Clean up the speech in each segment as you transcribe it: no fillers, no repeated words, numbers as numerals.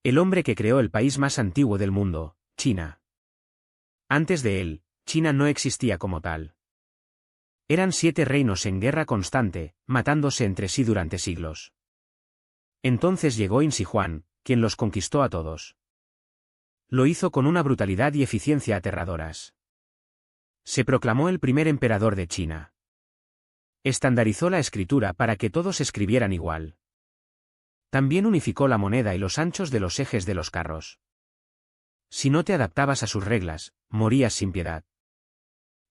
El hombre que creó el país más antiguo del mundo, China. Antes de él, China no existía como tal. Eran 7 reinos en guerra constante, matándose entre sí durante siglos. Entonces llegó Insi Huan, quien los conquistó a todos. Lo hizo con una brutalidad y eficiencia aterradoras. Se proclamó el primer emperador de China. Estandarizó la escritura para que todos escribieran igual. También unificó la moneda y los anchos de los ejes de los carros. Si no te adaptabas a sus reglas, morías sin piedad.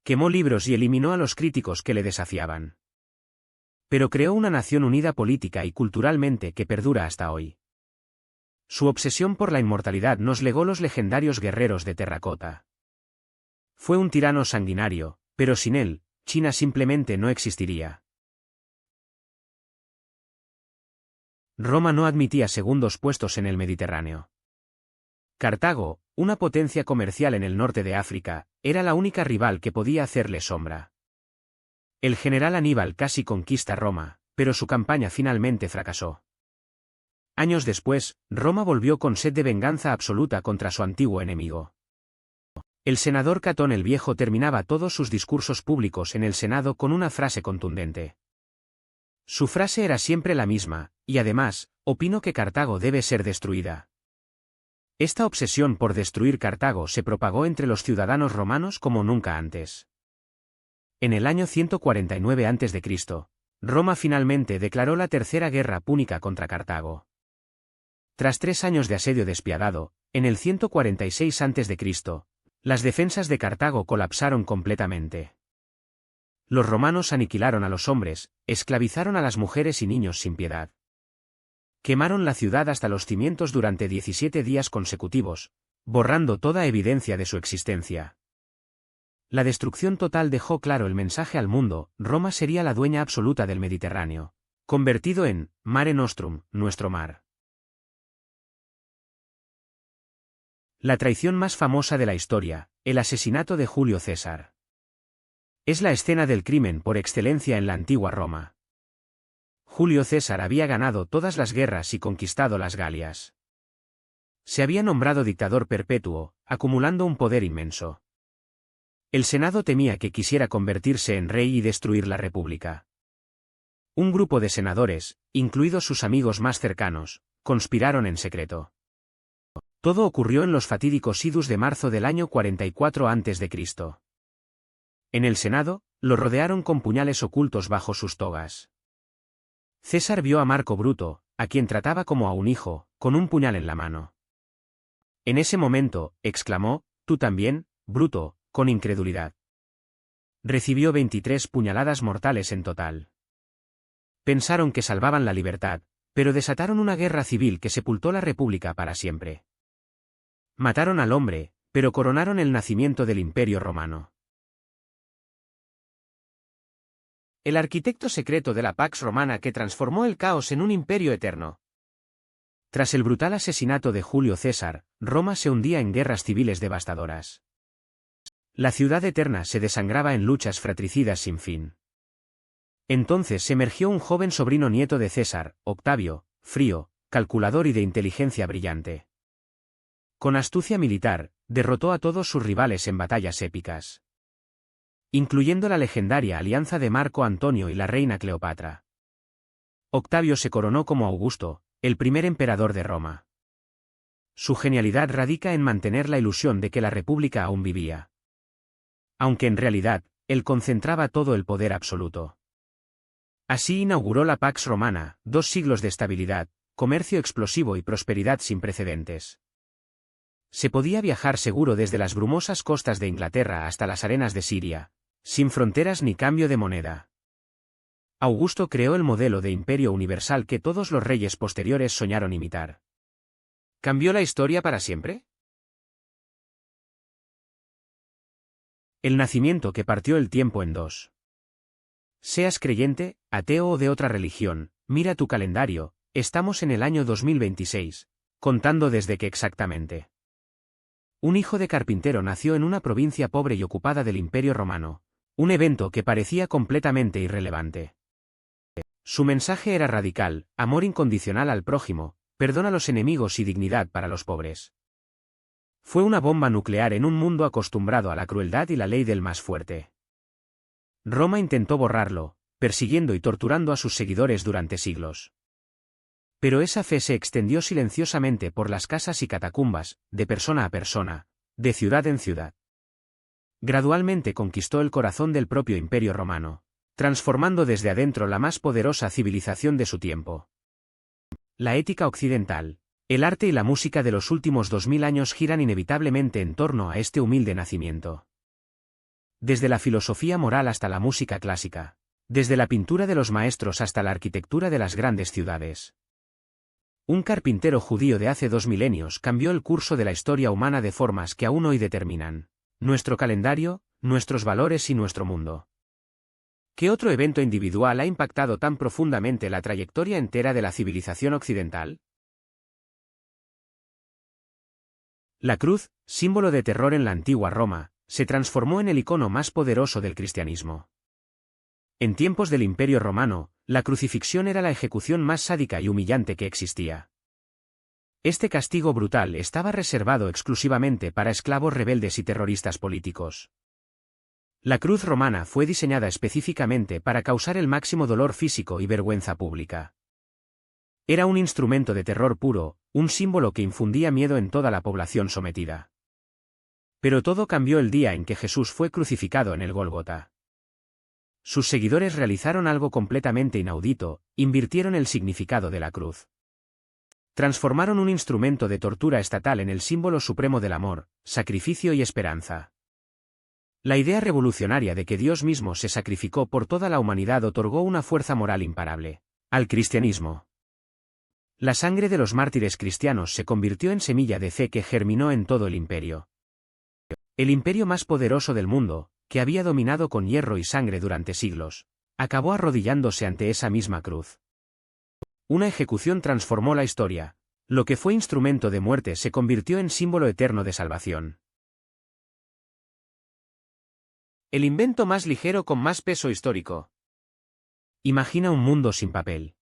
Quemó libros y eliminó a los críticos que le desafiaban. Pero creó una nación unida política y culturalmente que perdura hasta hoy. Su obsesión por la inmortalidad nos legó los legendarios guerreros de terracota. Fue un tirano sanguinario, pero sin él, China simplemente no existiría. Roma no admitía segundos puestos en el Mediterráneo. Cartago, una potencia comercial en el norte de África, era la única rival que podía hacerle sombra. El general Aníbal casi conquista Roma, pero su campaña finalmente fracasó. Años después, Roma volvió con sed de venganza absoluta contra su antiguo enemigo. El senador Catón el Viejo terminaba todos sus discursos públicos en el Senado con una frase contundente. Su frase era siempre la misma, y además, opino que Cartago debe ser destruida. Esta obsesión por destruir Cartago se propagó entre los ciudadanos romanos como nunca antes. En el año 149 a.C., Roma finalmente declaró la Tercera Guerra Púnica contra Cartago. Tras 3 años de asedio despiadado, en el 146 a.C., las defensas de Cartago colapsaron completamente. Los romanos aniquilaron a los hombres, esclavizaron a las mujeres y niños sin piedad. Quemaron la ciudad hasta los cimientos durante 17 días consecutivos, borrando toda evidencia de su existencia. La destrucción total dejó claro el mensaje al mundo: Roma sería la dueña absoluta del Mediterráneo, convertido en Mare Nostrum, nuestro mar. La traición más famosa de la historia, el asesinato de Julio César. Es la escena del crimen por excelencia en la antigua Roma. Julio César había ganado todas las guerras y conquistado las Galias. Se había nombrado dictador perpetuo, acumulando un poder inmenso. El Senado temía que quisiera convertirse en rey y destruir la República. Un grupo de senadores, incluidos sus amigos más cercanos, conspiraron en secreto. Todo ocurrió en los fatídicos idus de marzo del año 44 a.C. En el Senado, lo rodearon con puñales ocultos bajo sus togas. César vio a Marco Bruto, a quien trataba como a un hijo, con un puñal en la mano. En ese momento, exclamó: «¿Tú también, Bruto?», con incredulidad. Recibió 23 puñaladas mortales en total. Pensaron que salvaban la libertad, pero desataron una guerra civil que sepultó la República para siempre. Mataron al hombre, pero coronaron el nacimiento del Imperio Romano. El arquitecto secreto de la Pax Romana que transformó el caos en un imperio eterno. Tras el brutal asesinato de Julio César, Roma se hundía en guerras civiles devastadoras. La ciudad eterna se desangraba en luchas fratricidas sin fin. Entonces emergió un joven sobrino nieto de César, Octavio, frío, calculador y de inteligencia brillante. Con astucia militar, derrotó a todos sus rivales en batallas épicas, incluyendo la legendaria alianza de Marco Antonio y la reina Cleopatra. Octavio se coronó como Augusto, el primer emperador de Roma. Su genialidad radica en mantener la ilusión de que la República aún vivía. Aunque en realidad, él concentraba todo el poder absoluto. Así inauguró la Pax Romana, 2 siglos de estabilidad, comercio explosivo y prosperidad sin precedentes. Se podía viajar seguro desde las brumosas costas de Inglaterra hasta las arenas de Siria, sin fronteras ni cambio de moneda. Augusto creó el modelo de imperio universal que todos los reyes posteriores soñaron imitar. ¿Cambió la historia para siempre? El nacimiento que partió el tiempo en dos. Seas creyente, ateo o de otra religión, mira tu calendario, estamos en el año 2026, contando desde que exactamente. Un hijo de carpintero nació en una provincia pobre y ocupada del Imperio Romano, un evento que parecía completamente irrelevante. Su mensaje era radical: amor incondicional al prójimo, perdón a los enemigos y dignidad para los pobres. Fue una bomba nuclear en un mundo acostumbrado a la crueldad y la ley del más fuerte. Roma intentó borrarlo, persiguiendo y torturando a sus seguidores durante siglos. Pero esa fe se extendió silenciosamente por las casas y catacumbas, de persona a persona, de ciudad en ciudad. Gradualmente conquistó el corazón del propio Imperio Romano, transformando desde adentro la más poderosa civilización de su tiempo. La ética occidental, el arte y la música de los últimos 2000 años giran inevitablemente en torno a este humilde nacimiento. Desde la filosofía moral hasta la música clásica, desde la pintura de los maestros hasta la arquitectura de las grandes ciudades. Un carpintero judío de hace 2 milenios cambió el curso de la historia humana de formas que aún hoy determinan nuestro calendario, nuestros valores y nuestro mundo. ¿Qué otro evento individual ha impactado tan profundamente la trayectoria entera de la civilización occidental? La cruz, símbolo de terror en la antigua Roma, se transformó en el icono más poderoso del cristianismo. En tiempos del Imperio Romano, la crucifixión era la ejecución más sádica y humillante que existía. Este castigo brutal estaba reservado exclusivamente para esclavos rebeldes y terroristas políticos. La cruz romana fue diseñada específicamente para causar el máximo dolor físico y vergüenza pública. Era un instrumento de terror puro, un símbolo que infundía miedo en toda la población sometida. Pero todo cambió el día en que Jesús fue crucificado en el Gólgota. Sus seguidores realizaron algo completamente inaudito, invirtieron el significado de la cruz. Transformaron un instrumento de tortura estatal en el símbolo supremo del amor, sacrificio y esperanza. La idea revolucionaria de que Dios mismo se sacrificó por toda la humanidad otorgó una fuerza moral imparable al cristianismo. La sangre de los mártires cristianos se convirtió en semilla de fe que germinó en todo el imperio. El imperio más poderoso del mundo, que había dominado con hierro y sangre durante siglos, acabó arrodillándose ante esa misma cruz. Una ejecución transformó la historia. Lo que fue instrumento de muerte se convirtió en símbolo eterno de salvación. El invento más ligero con más peso histórico. Imagina un mundo sin papel.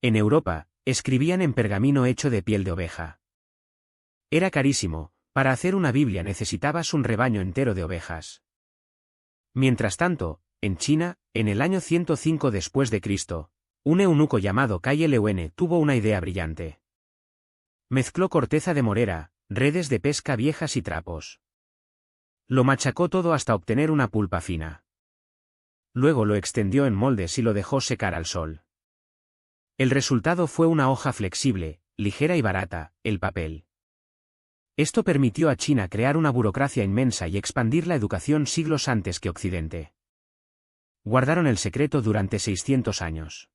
En Europa, escribían en pergamino hecho de piel de oveja. Era carísimo, para hacer una Biblia necesitabas un rebaño entero de ovejas. Mientras tanto, en China, en el año 105 después de Cristo, un eunuco llamado Cai Lewen tuvo una idea brillante. Mezcló corteza de morera, redes de pesca viejas y trapos. Lo machacó todo hasta obtener una pulpa fina. Luego lo extendió en moldes y lo dejó secar al sol. El resultado fue una hoja flexible, ligera y barata, el papel. Esto permitió a China crear una burocracia inmensa y expandir la educación siglos antes que Occidente. Guardaron el secreto durante 600 años.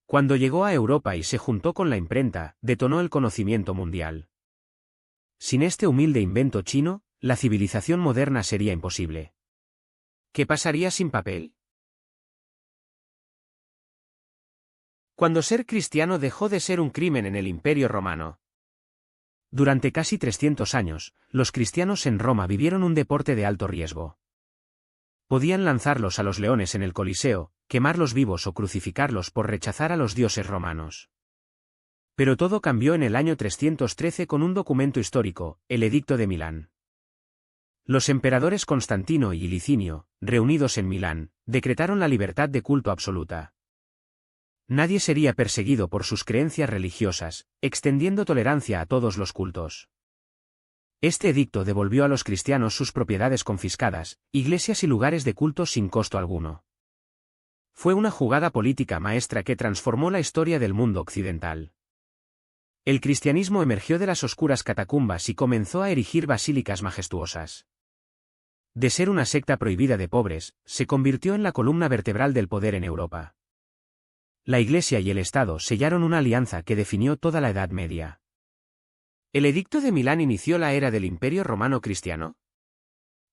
Cuando llegó a Europa y se juntó con la imprenta, detonó el conocimiento mundial. Sin este humilde invento chino, la civilización moderna sería imposible. ¿Qué pasaría sin papel? Cuando ser cristiano dejó de ser un crimen en el Imperio Romano. Durante casi 300 años, los cristianos en Roma vivieron un deporte de alto riesgo. Podían lanzarlos a los leones en el Coliseo, quemarlos vivos o crucificarlos por rechazar a los dioses romanos. Pero todo cambió en el año 313 con un documento histórico, el Edicto de Milán. Los emperadores Constantino y Licinio, reunidos en Milán, decretaron la libertad de culto absoluta. Nadie sería perseguido por sus creencias religiosas, extendiendo tolerancia a todos los cultos. Este edicto devolvió a los cristianos sus propiedades confiscadas, iglesias y lugares de culto sin costo alguno. Fue una jugada política maestra que transformó la historia del mundo occidental. El cristianismo emergió de las oscuras catacumbas y comenzó a erigir basílicas majestuosas. De ser una secta prohibida de pobres, se convirtió en la columna vertebral del poder en Europa. La Iglesia y el Estado sellaron una alianza que definió toda la Edad Media. ¿El Edicto de Milán inició la era del Imperio Romano Cristiano?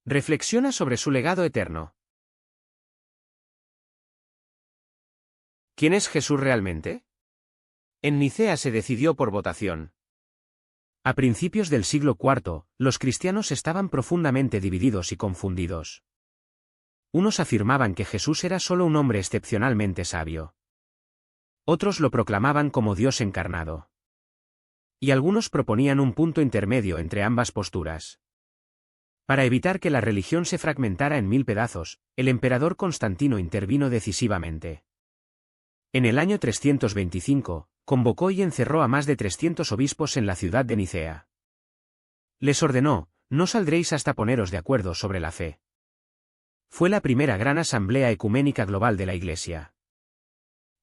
Reflexiona sobre su legado eterno. ¿Quién es Jesús realmente? En Nicea se decidió por votación. A principios del siglo IV, los cristianos estaban profundamente divididos y confundidos. Unos afirmaban que Jesús era solo un hombre excepcionalmente sabio. Otros lo proclamaban como Dios encarnado. Y algunos proponían un punto intermedio entre ambas posturas. Para evitar que la religión se fragmentara en 1000 pedazos, el emperador Constantino intervino decisivamente. En el año 325, convocó y encerró a más de 300 obispos en la ciudad de Nicea. Les ordenó: no saldréis hasta poneros de acuerdo sobre la fe. Fue la primera gran asamblea ecuménica global de la Iglesia.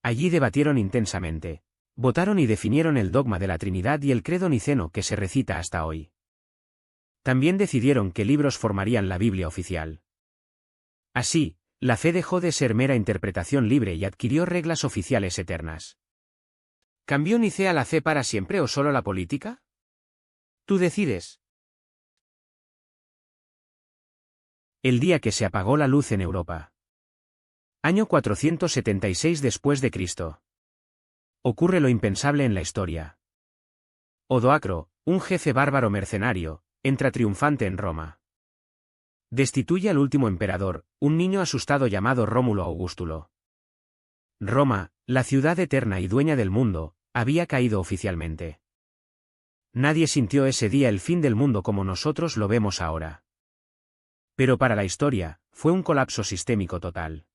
Allí debatieron intensamente, votaron y definieron el dogma de la Trinidad y el credo niceno que se recita hasta hoy. También decidieron qué libros formarían la Biblia oficial. Así, la fe dejó de ser mera interpretación libre y adquirió reglas oficiales eternas. ¿Cambió Nicea la fe para siempre o solo la política? Tú decides. El día que se apagó la luz en Europa. Año 476 después de Cristo. Ocurre lo impensable en la historia. Odoacro, un jefe bárbaro mercenario, entra triunfante en Roma. Destituye al último emperador, un niño asustado llamado Rómulo Augustulo. Roma, la ciudad eterna y dueña del mundo, había caído oficialmente. Nadie sintió ese día el fin del mundo como nosotros lo vemos ahora. Pero para la historia, fue un colapso sistémico total.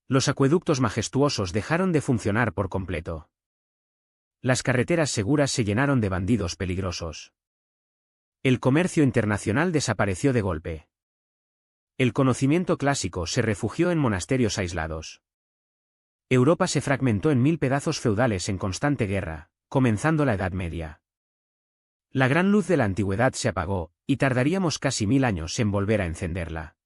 Los acueductos majestuosos dejaron de funcionar por completo. Las carreteras seguras se llenaron de bandidos peligrosos. El comercio internacional desapareció de golpe. El conocimiento clásico se refugió en monasterios aislados. Europa se fragmentó en 1000 pedazos feudales en constante guerra, comenzando la Edad Media. La gran luz de la antigüedad se apagó, y tardaríamos casi 1000 años en volver a encenderla.